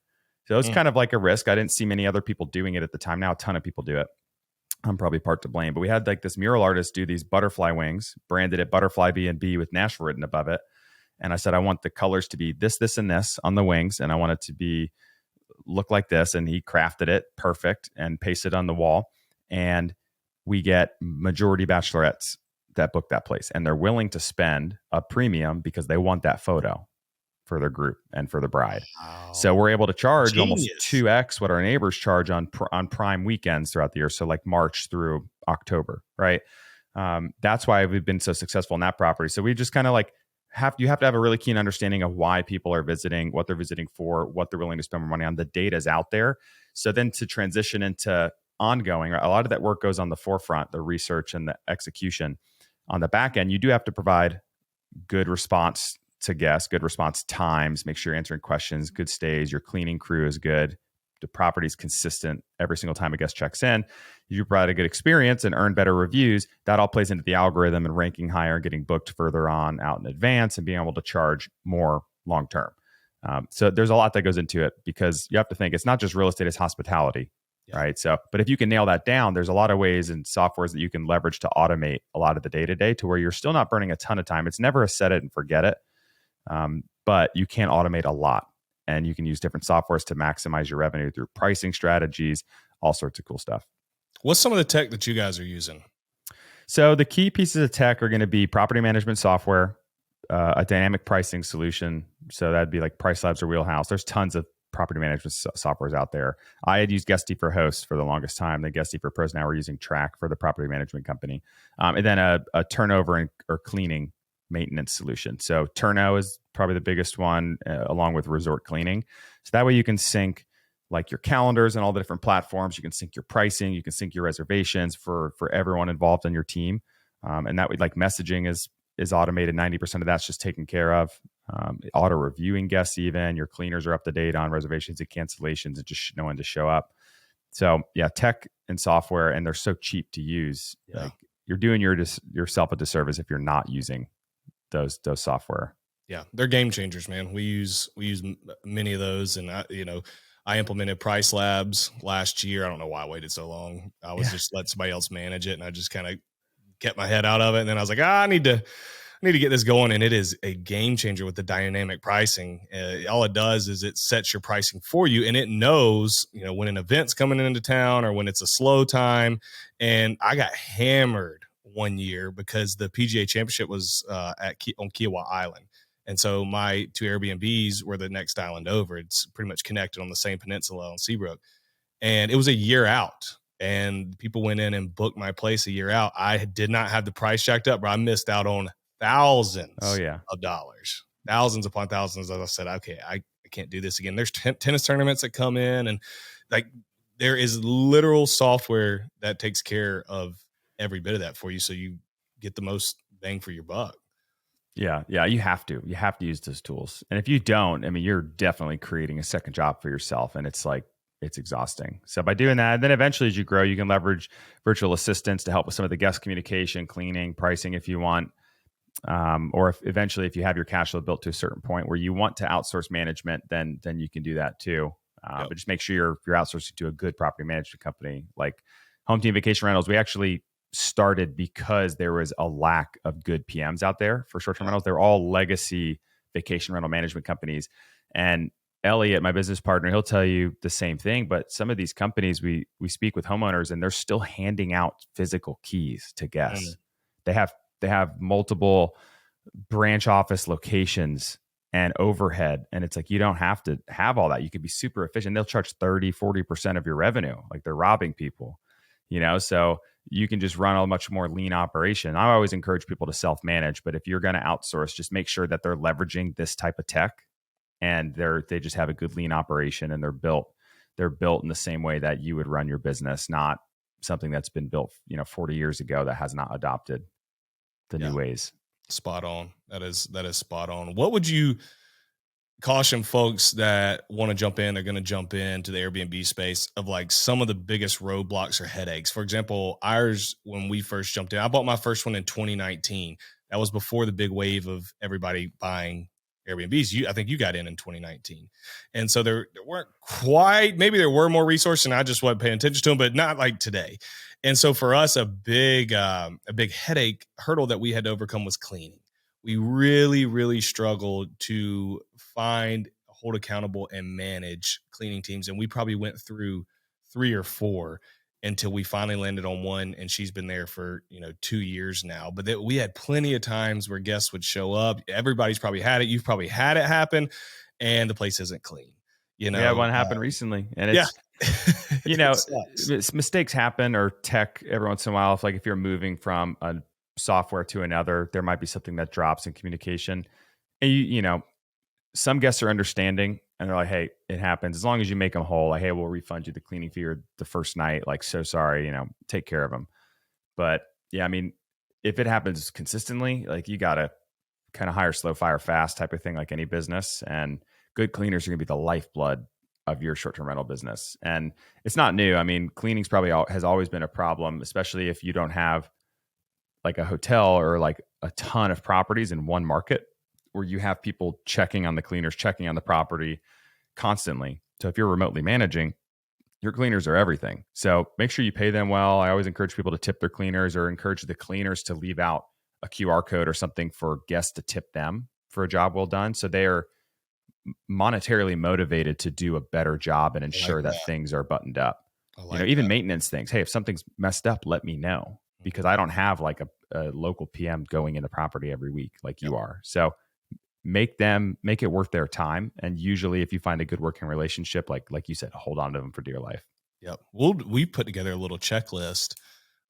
So it's kind of like a risk. I didn't see many other people doing it at the time. Now a ton of people do it. I'm probably part to blame, but we had like this mural artist do these butterfly wings, branded it Butterfly B&B with Nashville written above it. And I said, I want the colors to be this, this, and this on the wings. And I want it to look like this. And he crafted it perfect and pasted on the wall. And we get majority bachelorettes that book that place. And they're willing to spend a premium because they want that photo for their group and for the bride. Wow. So we're able to charge almost 2x what our neighbors charge on prime weekends throughout the year. So like March through October, right? That's why we've been so successful in that property. So we just kind of like, you have to have a really keen understanding of why people are visiting, what they're visiting for, what they're willing to spend more money on. The data's out there. So then to transition into ongoing, a lot of that work goes on the forefront, the research and the execution. On the back end, you do have to provide good response to guests, good response times, make sure you're answering questions, good stays, your cleaning crew is good, the property's consistent every single time a guest checks in. You provide a good experience and earn better reviews. That all plays into the algorithm and ranking higher, getting booked further on out in advance, and being able to charge more long term. So there's a lot that goes into it, because you have to think it's not just real estate, it's hospitality. Yeah. Right. So, but if you can nail that down, there's a lot of ways and softwares that you can leverage to automate a lot of the day to day, to where you're still not burning a ton of time. It's never a set it and forget it. But you can automate a lot, and you can use different softwares to maximize your revenue through pricing strategies, all sorts of cool stuff. What's some of the tech that you guys are using? So the key pieces of tech are going to be property management software, a dynamic pricing solution. So that'd be like Price Labs or Wheelhouse. There's tons of property management softwares out there. I had used Guesty for Hosts for the longest time. The Guesty for Pros, now we're using Track for the property management company. And then a turnover or cleaning maintenance solution. So Turno is probably the biggest one, along with Resort Cleaning. So that way you can sync like your calendars and all the different platforms. You can sync your pricing. You can sync your reservations for everyone involved on your team. And that way, like, messaging is automated. 90% of that's just taken care of. Auto reviewing guests, even your cleaners are up to date on reservations and cancellations, and just knowing to show up. So yeah, tech and software, and they're so cheap to use. Yeah. Like, you're doing yourself a disservice if you're not using those software. Yeah, they're game changers, man. We use many of those, and I implemented Price Labs last year. I don't know why I waited so long. I was just let somebody else manage it, and I just kind of kept my head out of it. And then I was like, I need to get this going. And it is a game changer with the dynamic pricing. All it does is it sets your pricing for you, and it knows, when an event's coming into town or when it's a slow time. And I got hammered one year because the PGA Championship was on Kiowa Island. And so my two Airbnbs were the next island over. It's pretty much connected on the same peninsula on Seabrook. And it was a year out. And people went in and booked my place a year out. I did not have the price jacked up, but I missed out on thousands yeah. of dollars, thousands upon thousands. As I said, okay, I can't do this again. There's tennis tournaments that come in, and like there is literal software that takes care of every bit of that for you, so you get the most bang for your buck. Yeah, you have to use those tools. And if you don't, I mean, you're definitely creating a second job for yourself, and it's exhausting. So by doing that, then eventually as you grow, you can leverage virtual assistants to help with some of the guest communication, cleaning, pricing if you want. Or eventually if you have your cash flow built to a certain point where you want to outsource management, then you can do that too. But just make sure you're outsourcing to a good property management company. Like Home Team Vacation Rentals, we actually started because there was a lack of good PMs out there for short-term rentals. They're all legacy vacation rental management companies. And Elliot, my business partner, he'll tell you the same thing. But some of these companies, we speak with homeowners and they're still handing out physical keys to guests. They have multiple branch office locations and overhead. And it's like, you don't have to have all that. You could be super efficient. They'll charge 30-40% of your revenue. Like they're robbing people, so you can just run a much more lean operation. I always encourage people to self-manage, but if you're going to outsource, just make sure that they're leveraging this type of tech and they just have a good lean operation, and they're built in the same way that you would run your business, not something that's been built, 40 years ago that has not adopted the new ways. Spot on. That is spot on. What would you caution folks that want to jump in? They're going to jump into the Airbnb space of like some of the biggest roadblocks or headaches. For example, ours, when we first jumped in, I bought my first one in 2019. That was before the big wave of everybody buying Airbnbs. I think you got in 2019. And so there weren't quite, maybe there were more resources and I just wasn't paying attention to them, but not like today. And so for us, a big headache hurdle that we had to overcome was cleaning. We really, really struggled to find, hold accountable, and manage cleaning teams. And we probably went through 3 or 4 until we finally landed on one. And she's been there for, 2 years now. But we had plenty of times where guests would show up. Everybody's probably had it. You've probably had it happen. And the place isn't clean. Yeah, one happened recently. And it's, mistakes happen, or tech every once in a while. If you're moving from a software to another, there might be something that drops in communication. And some guests are understanding and they're like, hey, it happens. As long as you make them whole, like, hey, we'll refund you the cleaning fee or the first night. Like, so sorry, take care of them. But yeah, I mean, if it happens consistently, like you got to kind of hire slow, fire fast type of thing, like any business. And good cleaners are going to be the lifeblood of your short-term rental business. And it's not new. I mean, cleaning's probably has always been a problem, especially if you don't have like a hotel or like a ton of properties in one market where you have people checking on the cleaners, checking on the property constantly. So if you're remotely managing, your cleaners are everything. So make sure you pay them well. I always encourage people to tip their cleaners, or encourage the cleaners to leave out a QR code or something for guests to tip them for a job well done. So they are monetarily motivated to do a better job and ensure that things are buttoned up. Even maintenance things. Hey, if something's messed up, let me know, because I don't have like a local PM going in the property every week like you are. So make it worth their time. And usually if you find a good working relationship, like you said, hold on to them for dear life. Yep. We put together a little checklist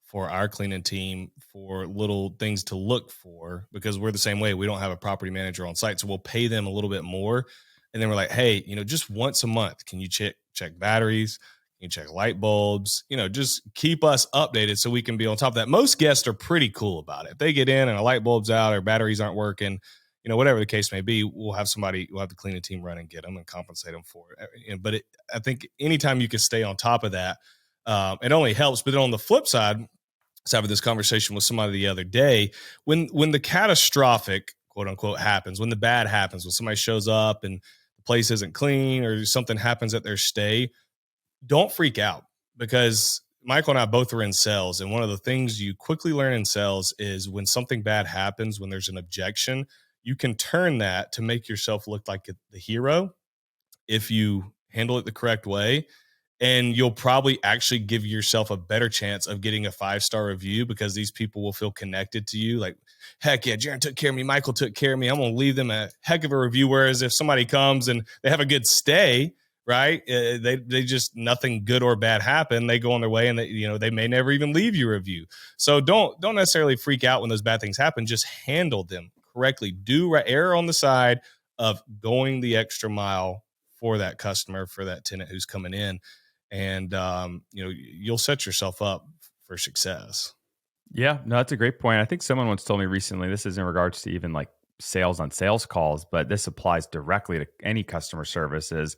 for our cleaning team for little things to look for, because we're the same way. We don't have a property manager on site, so we'll pay them a little bit more. And then we're like, hey, just once a month, can you check batteries? Can you check light bulbs? Just keep us updated so we can be on top of that. Most guests are pretty cool about it. If they get in and a light bulb's out or batteries aren't working, whatever the case may be, we'll have the cleaning team run and get them and compensate them for it. But I think anytime you can stay on top of that, it only helps. But then on the flip side, I was having this conversation with somebody the other day, when the catastrophic, quote unquote, happens, when the bad happens, when somebody shows up and the place isn't clean or something happens at their stay, don't freak out, because Michael and I both are in sales. And one of the things you quickly learn in sales is when something bad happens, when there's an objection, you can turn that to make yourself look like the hero if you handle it the correct way. And you'll probably actually give yourself a better chance of getting a 5-star review, because these people will feel connected to you. Like, heck yeah, Jaron took care of me. Michael took care of me. I'm going to leave them a heck of a review. Whereas if somebody comes and they have a good stay, right, they just, nothing good or bad happened, they go on their way, and they may never even leave you a review. So don't necessarily freak out when those bad things happen. Just handle them correctly. Err on the side of going the extra mile for that customer, for that tenant who's coming in. And, you'll set yourself up for success. Yeah, no, that's a great point. I think someone once told me recently, this is in regards to even like sales on sales calls, but this applies directly to any customer service is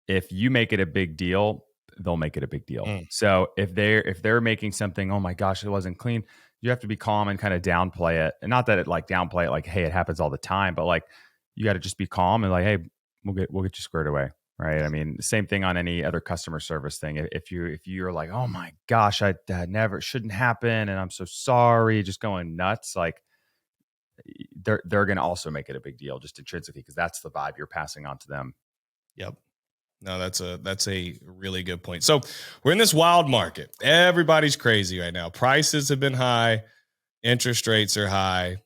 if you make it a big deal, they'll make it a big deal. Mm. So if they're making something, oh my gosh, it wasn't clean, you have to be calm and kind of downplay it. And not that it like downplay it like, hey, it happens all the time, but like you got to just be calm and like, hey, we'll get you squared away. Right. I mean, same thing on any other customer service thing. If you're like, oh my gosh, that never shouldn't happen, and I'm so sorry, just going nuts, like they're going to also make it a big deal just intrinsically because that's the vibe you're passing on to them. Yep. No, that's a really good point. So we're in this wild market. Everybody's crazy right now. Prices have been high. Interest rates are high.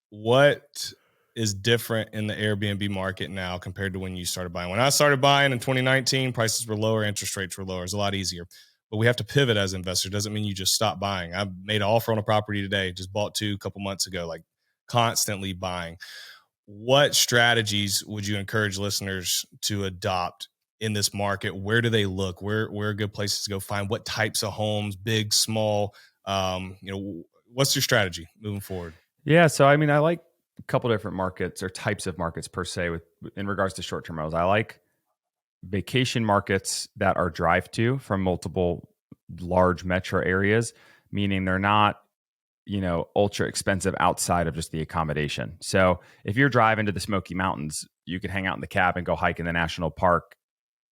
What is different in the Airbnb market now compared to when you started buying? When I started buying in 2019, prices were lower, interest rates were lower. It's a lot easier. But we have to pivot as investors. Doesn't mean you just stop buying. I made an offer on a property today, just bought two a couple months ago, like constantly buying. What strategies would you encourage listeners to adopt in this market? Where do they look? Where are good places to go find? What types of homes, big, small? What's your strategy moving forward? Yeah, so I mean, I like a couple different markets or types of markets per se with in regards to short-term rentals. I like vacation markets that are drive to from multiple large metro areas, meaning they're not, ultra expensive outside of just the accommodation. So if you're driving to the Smoky Mountains, you could hang out in the cab and go hike in the national park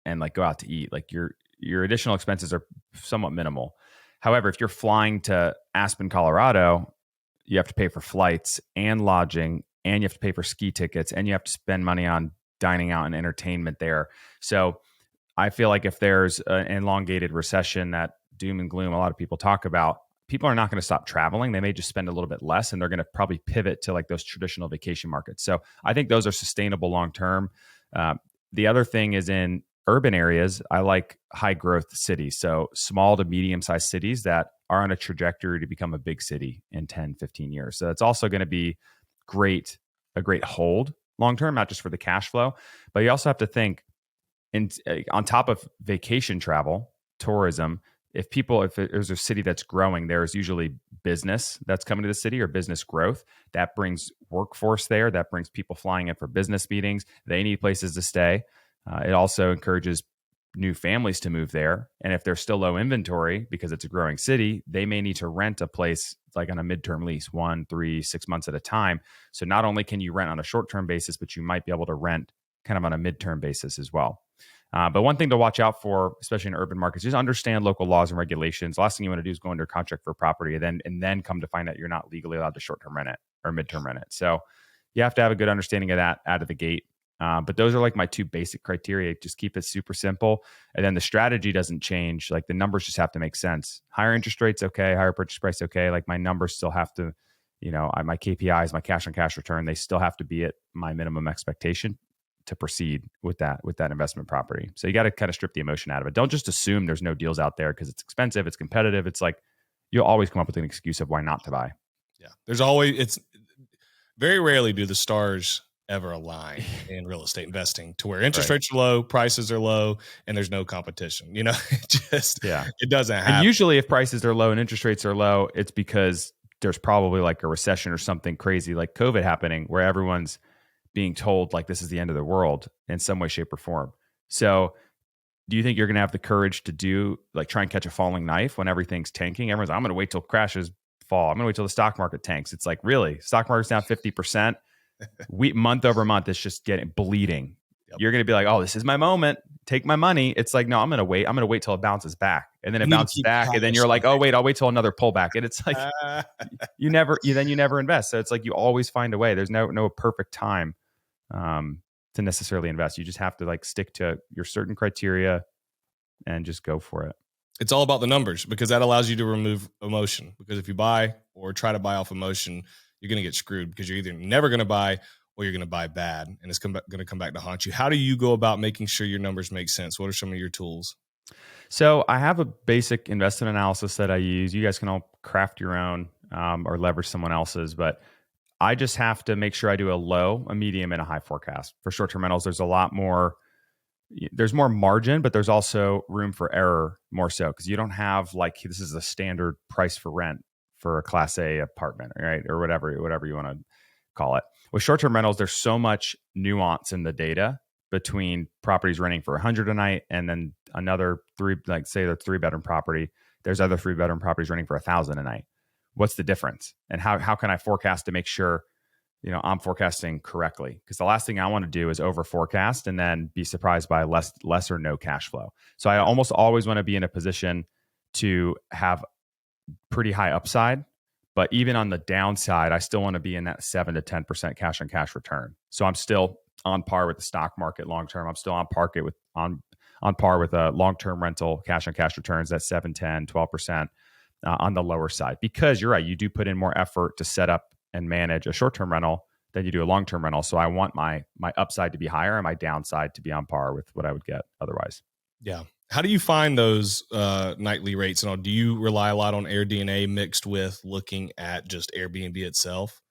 and like go out to eat. Like your additional expenses are somewhat minimal. However, if you're flying to Aspen, Colorado, you have to pay for flights and lodging, and you have to pay for ski tickets, and you have to spend money on dining out and entertainment there. So I feel like if there's an elongated recession, that doom and gloom a lot of people talk about, people are not going to stop traveling. They may just spend a little bit less, and they're going to probably pivot to like those traditional vacation markets. So I think those are sustainable long term. The other thing is in urban areas, I like high growth cities. So small to medium sized cities that are on a trajectory to become a big city in 10, 15 years. So it's also going to be a great hold long term, not just for the cash flow, but you also have to think on top of vacation travel, tourism, if there's a city that's growing, there's usually business that's coming to the city or business growth that brings workforce there, that brings people flying in for business meetings. They need places to stay. It also encourages new families to move there. And if there's still low inventory because it's a growing city, they may need to rent a place like on a midterm lease, 1, 3, 6 months at a time. So not only can you rent on a short-term basis, but you might be able to rent kind of on a midterm basis as well. But one thing to watch out for, especially in urban markets, is understand local laws and regulations. The last thing you want to do is go under contract for a property and then come to find out you're not legally allowed to short-term rent it or midterm rent it. So you have to have a good understanding of that out of the gate. But those are like my two basic criteria. Just keep it super simple. And then the strategy doesn't change. Like the numbers just have to make sense. Higher interest rates, okay. Higher purchase price, okay. Like my numbers still have to, my KPIs, my cash on cash return, they still have to be at my minimum expectation to proceed with that investment property. So you got to kind of strip the emotion out of it. Don't just assume there's no deals out there because it's expensive, it's competitive. It's like you'll always come up with an excuse of why not to buy. Yeah. It's very rarely do the stars ever align in real estate investing to where interest rates are low, prices are low, and there's no competition. It doesn't happen. And usually if prices are low and interest rates are low, it's because there's probably like a recession or something crazy like COVID happening where everyone's being told like this is the end of the world in some way, shape, or form. So do you think you're going to have the courage to try and catch a falling knife when everything's tanking? Everyone's like, I'm going to wait till crashes fall. I'm going to wait till the stock market tanks. It's like, really? Stock market's down 50%. Month over month, it's just bleeding. Yep. You're going to be like, oh, this is my moment. Take my money. It's like, no, I'm going to wait. I'm going to wait till it bounces back. And then it bounces back. And then you're like, oh, wait, I'll wait till another pullback. And it's like, you never invest. So it's like, you always find a way. There's no perfect time to necessarily invest. You just have to like stick to your certain criteria and just go for it. It's all about the numbers because that allows you to remove emotion. Because if you buy or try to buy off emotion, you're going to get screwed because you're either never going to buy or you're going to buy bad, and it's going to come back to haunt you. How do you go about making sure your numbers make sense? What are some of your tools? So I have a basic investment analysis that I use. You guys can all craft your own or leverage someone else's, but I just have to make sure I do a low, a medium, and a high forecast. For short-term rentals, there's more margin, but there's also room for error more so because you don't have like this is the standard price for rent for a Class A apartment, right? Or whatever you want to call it. With short-term rentals, there's so much nuance in the data between properties renting for 100 a night and then another three, like say the 3-bedroom property. There's other 3-bedroom properties renting for 1,000 a night. What's the difference? And how can I forecast to make sure I'm forecasting correctly? Because the last thing I want to do is over forecast and then be surprised by less or no cash flow. So I almost always want to be in a position to have pretty high upside, but even on the downside, I still want to be in that 7 to 10% cash on cash return. So I'm still on par with the stock market long term. I'm still on par with a long-term rental cash on cash returns at 7, 10, 12% on the lower side. Because you're right, you do put in more effort to set up and manage a short-term rental than you do a long-term rental. So I want my upside to be higher and my downside to be on par with what I would get otherwise. Yeah. How do you find those nightly rates and all? Do you rely a lot on AirDNA mixed with looking at just Airbnb itself?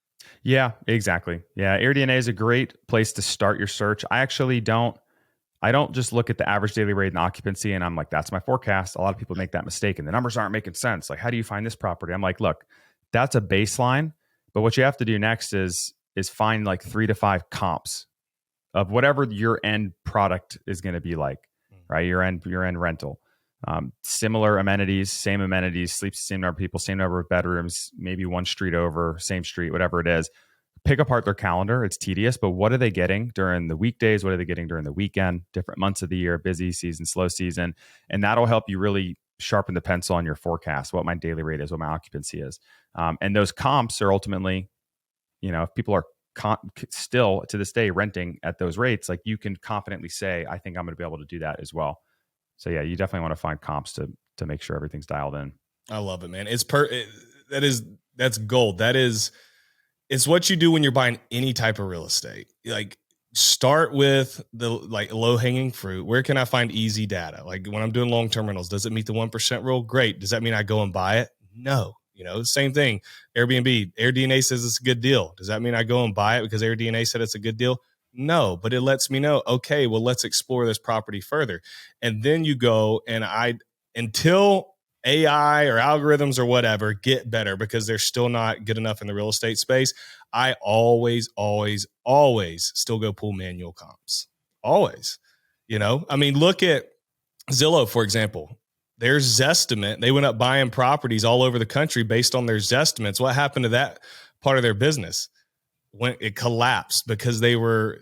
Yeah, exactly. Yeah, AirDNA is a great place to start your search. I don't just look at the average daily rate and occupancy and I'm like, that's my forecast. A lot of people make that mistake and the numbers aren't making sense. Like, how do you find this property? I'm like, look, that's a baseline. But what you have to do next is find like 3 to 5 comps of whatever your end product is going to be like, right? Your end rental. Similar amenities, same amenities, sleeps the same number of people, same number of bedrooms, maybe one street over, same street, whatever it is. Pick apart their calendar. It's tedious, but what are they getting during the weekdays? What are they getting during the weekend? Different months of the year, busy season, slow season. And that'll help you really sharpen the pencil on your forecast, what my daily rate is, what my occupancy is. And those comps are ultimately, if people are still to this day renting at those rates, like you can confidently say, I think I'm going to be able to do that as well. So yeah, you definitely want to find comps to make sure everything's dialed in. I love it, man. That's gold. It's what you do when you're buying any type of real estate. Like start with the low hanging fruit. Where can I find easy data? Like when I'm doing long-term rentals, does it meet the 1% rule? Great. Does that mean I go and buy it? No. Same thing. Airbnb, AirDNA says it's a good deal. Does that mean I go and buy it because AirDNA said it's a good deal? No, but it lets me know, okay, well, let's explore this property further. And then you go and until AI or algorithms or whatever get better because they're still not good enough in the real estate space, I always still go pull manual comps. Always. Look at Zillow, for example. Their Zestimate, they went up buying properties all over the country based on their Zestimates. What happened to that part of their business? When it collapsed because they were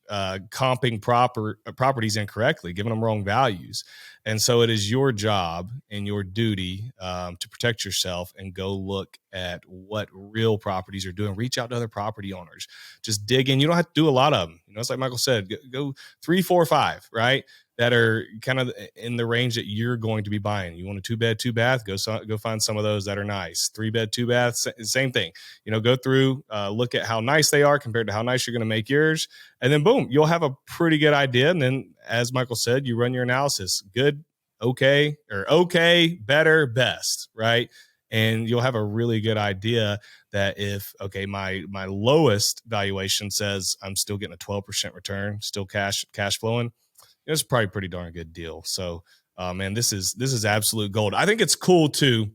comping properties incorrectly, giving them wrong values. And so it is your job and your duty to protect yourself and go look at what real properties are doing. Reach out to other property owners. Just dig in. You don't have to do a lot of them. It's like Michael said, go 3, 4, 5, right? That are kind of in the range that you're going to be buying. You want a 2-bed, 2-bath, go find some of those that are nice. 3-bed, 2-bath, same thing. Go through, look at how nice they are compared to how nice you're going to make yours. And then boom, you'll have a pretty good idea. And then as Michael said, you run your analysis. Good, okay, or okay, better, best, right? And you'll have a really good idea that if, okay, my lowest valuation says I'm still getting a 12% return, still cash flowing, it's probably a pretty darn good deal. So, man, this is absolute gold. I think it's cool too.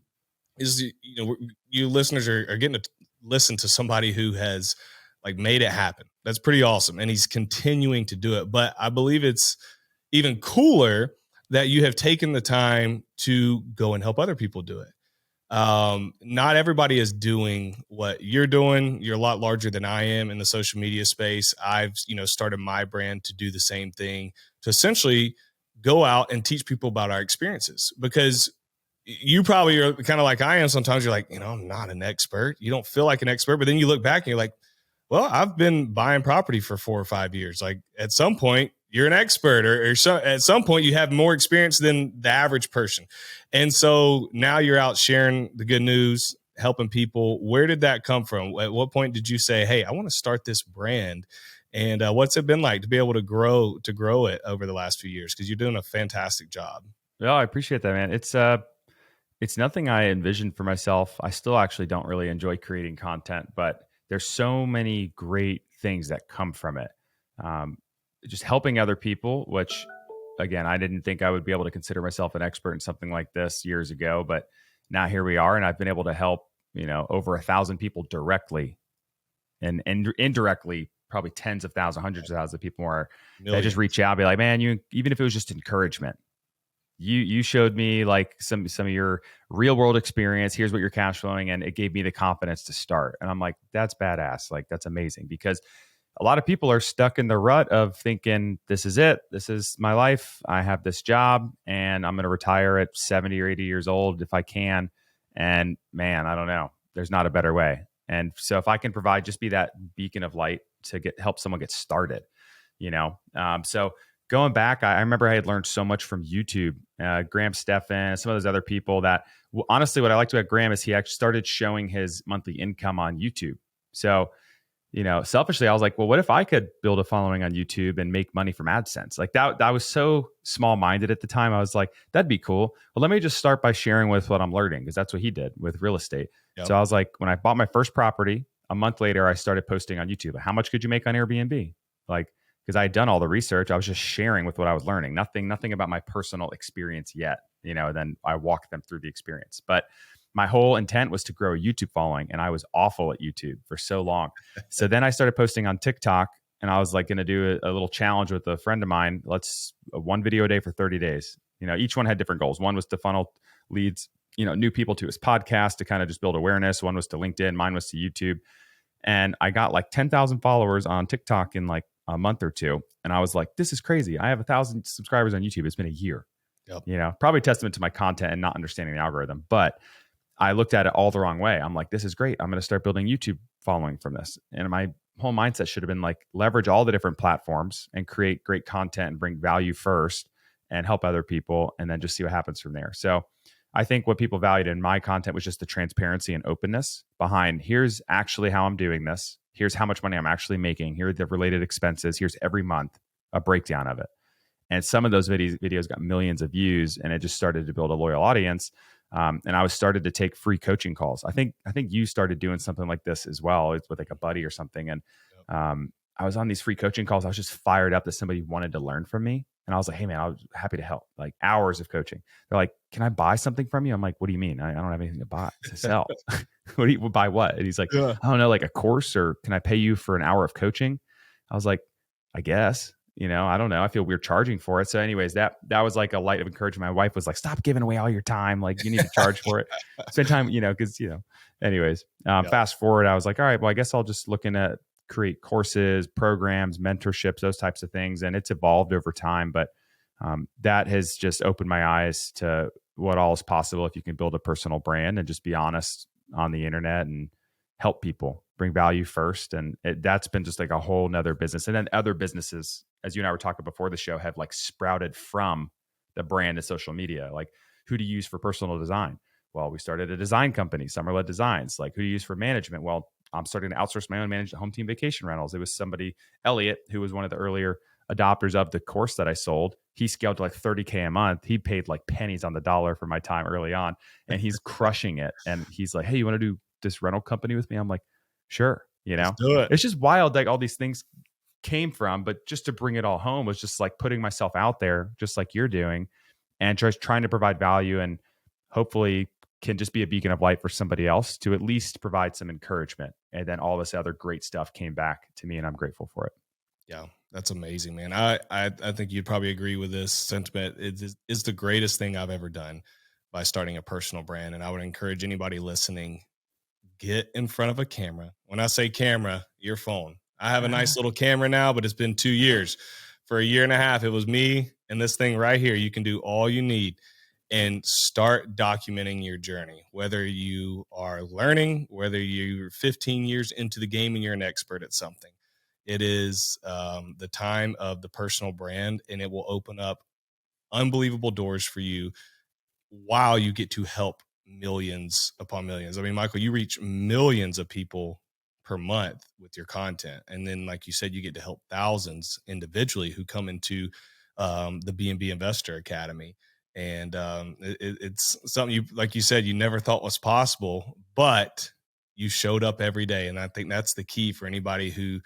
Is you listeners are getting to listen to somebody who has like made it happen. That's pretty awesome, and he's continuing to do it. But I believe it's even cooler that you have taken the time to go and help other people do it. Not everybody is doing what you're doing. You're a lot larger than I am in the social media space. I've, started my brand to do the same thing, to essentially go out and teach people about our experiences, because you probably are kind of like I am. Sometimes you're like, I'm not an expert. You don't feel like an expert, but then you look back and you're like, well, I've been buying property for 4 or 5 years. Like at some point you're an expert, or at some point you have more experience than the average person. And so now you're out sharing the good news, helping people. Where did that come from? At what point did you say, hey, I want to start this brand? And what's it been like to be able to grow it over the last few years? Because you're doing a fantastic job. Yeah, I appreciate that, man. It's nothing I envisioned for myself. I still actually don't really enjoy creating content, but there's so many great things that come from it. Um, just helping other people, which again, I didn't think I would be able to consider myself an expert in something like this years ago, but now here we are, and I've been able to help, over 1,000 people directly, and indirectly, probably tens of thousands, hundreds of thousands of people more that just Millions. reach out, and be like, man, even if it was just encouragement, you showed me like some of your real world experience. Here's what you're cash flowing, and it gave me the confidence to start. And I'm like, that's badass. Like, that's amazing, because a lot of people are stuck in the rut of thinking, this is it. This is my life. I have this job and I'm going to retire at 70 or 80 years old if I can. And man, I don't know. There's not a better way. And so if I can provide, just be that beacon of light to help someone get started, so going back, I remember I had learned so much from YouTube, Graham Stephan, some of those other people that, honestly, what I liked about Graham is he actually started showing his monthly income on YouTube. So, selfishly, I was like, well, what if I could build a following on YouTube and make money from AdSense? Like that was so small minded at the time. I was like, that'd be cool. Well, let me just start by sharing with what I'm learning, because that's what he did with real estate. Yep. So I was like, when I bought my first property, a month later, I started posting on YouTube. How much could you make on Airbnb? Like, because I had done all the research, I was just sharing with what I was learning. Nothing about my personal experience yet. Then I walked them through the experience. But my whole intent was to grow a YouTube following, and I was awful at YouTube for so long. So then I started posting on TikTok, and I was like going to do a little challenge with a friend of mine. Let's one video a day for 30 days. Each one had different goals. One was to funnel leads, new people to his podcast to kind of just build awareness. One was to LinkedIn. Mine was to YouTube. And I got like 10,000 followers on TikTok in like a month or two. And I was like, this is crazy. I have 1,000 subscribers on YouTube. It's been a year. Yep. Probably testament to my content and not understanding the algorithm. But I looked at it all the wrong way. I'm like, this is great. I'm going to start building YouTube following from this. And my whole mindset should have been like, leverage all the different platforms and create great content and bring value first and help other people, and then just see what happens from there. So I think what people valued in my content was just the transparency and openness behind, here's actually how I'm doing this. Here's how much money I'm actually making. Here are the related expenses. Here's every month a breakdown of it. And some of those videos got millions of views, and it just started to build a loyal audience. And I was started to take free coaching calls. I think you started doing something like this as well. It's with like a buddy or something. And I was on these free coaching calls. I was just fired up that somebody wanted to learn from me. And I was like, hey man, I was happy to help. Like hours of coaching. They're like, can I buy something from you? I'm like, what do you mean? I don't have anything to buy, to sell. What do you buy? What? And he's like, I don't know, like a course, or can I pay you for an hour of coaching? I was like, I guess. I don't know. I feel weird charging for it. So anyways, that was like a light of encouragement. My wife was like, stop giving away all your time. Like, you need to charge for it. Spend time, because, anyways, fast forward, I was like, all right, well, I guess I'll just looking at create courses, programs, mentorships, those types of things. And it's evolved over time, but that has just opened my eyes to what all is possible if you can build a personal brand and just be honest on the internet and help people, bring value first. And that's been just like a whole nother business. And then other businesses, as you and I were talking before the show, have like sprouted from the brand of social media. Like, who do you use for personal design? Well, we started a design company, Summerled Designs. Like, who do you use for management? Well, I'm starting to outsource my own managed home team vacation rentals. It was somebody, Elliot, who was one of the earlier adopters of the course that I sold. He scaled to like 30K a month. He paid like pennies on the dollar for my time early on, and he's crushing it. And he's like, hey, you want to do this rental company with me? I'm like, sure. Let's do it. It's just wild. Like all these things came from, but just to bring it all home was just like putting myself out there, just like you're doing, and just trying to provide value, and hopefully can just be a beacon of light for somebody else to at least provide some encouragement. And then all this other great stuff came back to me, and I'm grateful for it. Yeah, that's amazing, man. I think you'd probably agree with this sentiment. It is the greatest thing I've ever done by starting a personal brand. And I would encourage anybody listening, get in front of a camera. When I say camera, your phone. I have a nice little camera now, but it's been 2 years. For a year and a half, it was me and this thing right here. You can do all you need and start documenting your journey, whether you are learning, whether you're 15 years into the game and you're an expert at something. It is the time of the personal brand, and it will open up unbelievable doors for you while you get to help millions upon millions. I mean, Michael, you reach millions of people per month with your content. And then, like you said, you get to help thousands individually who come into the BNB Investor Academy. And it's something you, like you said, you never thought was possible, but You showed up every day. And I think that's the key for anybody who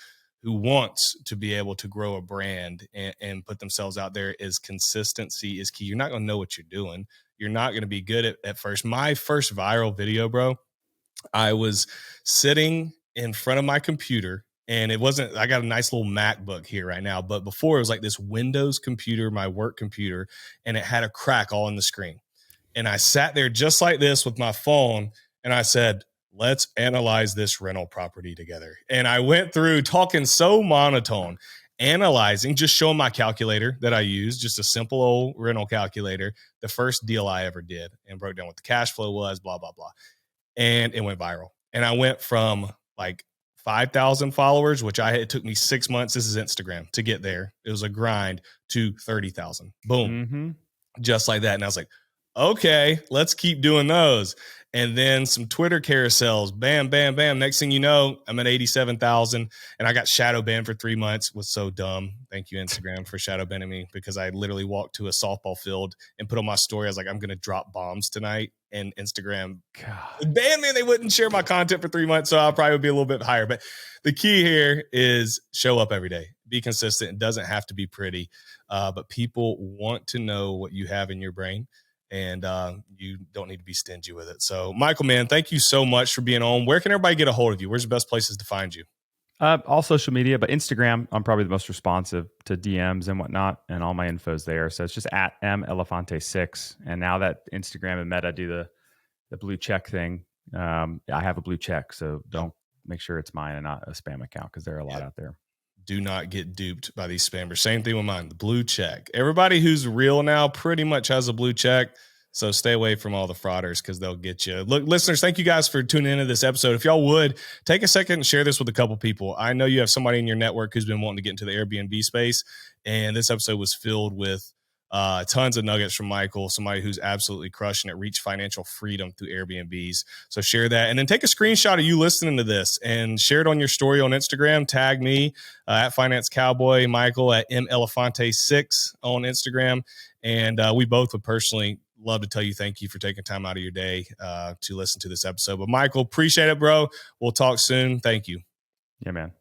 wants to be able to grow a brand and put themselves out there. Is consistency is key. You're not going to know what you're doing. You're not going to be good at first. My first viral video, bro, I was sitting in front of my computer, and it wasn't, I got a nice little MacBook here right now, but before it was like this Windows computer, my work computer, and it had a crack all in the screen. And I sat there just like this with my phone, and I said, let's analyze this rental property together. And I went through talking so monotone, analyzing, just showing my calculator that I use, just a simple old rental calculator, the first deal I ever did, and broke down what the cash flow was, blah, blah, blah. And it went viral. And I went from like 5,000 followers, which it took me 6 months. This is Instagram to get there. It was a grind, to 30,000. Boom. Just like that. And I was like, okay, let's keep doing those. And then some Twitter carousels, bam, bam, bam. Next thing you know, I'm at 87,000, and I got shadow banned for 3 months. Was so dumb. Thank you, Instagram, for shadow banning me, because I literally walked to a softball field and put on my story. I was like, I'm going to drop bombs tonight. And Instagram banned me. They wouldn't share my content for 3 months. So I'll probably be a little bit higher. But the key here is show up every day. Be consistent. It doesn't have to be pretty, but people want to know what you have in your brain. And you don't need to be stingy with it. So, Michael, man, thank you so much for being on. Where can everybody get a hold of you? Where's the best places to find you? All social media, but Instagram, I'm probably the most responsive to DMs and whatnot, and all my info's there. So it's just at Elefante6. And now that Instagram and Meta do the blue check thing, I have a blue check. So don't make sure it's mine and not a spam account, because there are a lot out there. Do not get duped by these spammers. Same thing with mine, the blue check. Everybody who's real now pretty much has a blue check. So stay away from all the frauders, because they'll get you. Look, listeners, thank you guys for tuning into this episode. If y'all would, take a second and share this with a couple people. I know you have somebody in your network who's been wanting to get into the Airbnb space, and this episode was filled with tons of nuggets from Michael, somebody who's absolutely crushing it, reach financial freedom through Airbnbs. So share that, and then take a screenshot of you listening to this and share it on your story on Instagram. Tag me at Finance Cowboy, Michael at Elefante6 on Instagram, and we both would personally love to tell you thank you for taking time out of your day to listen to this episode. But Michael, appreciate it, bro. We'll talk soon. Thank you. Yeah, man.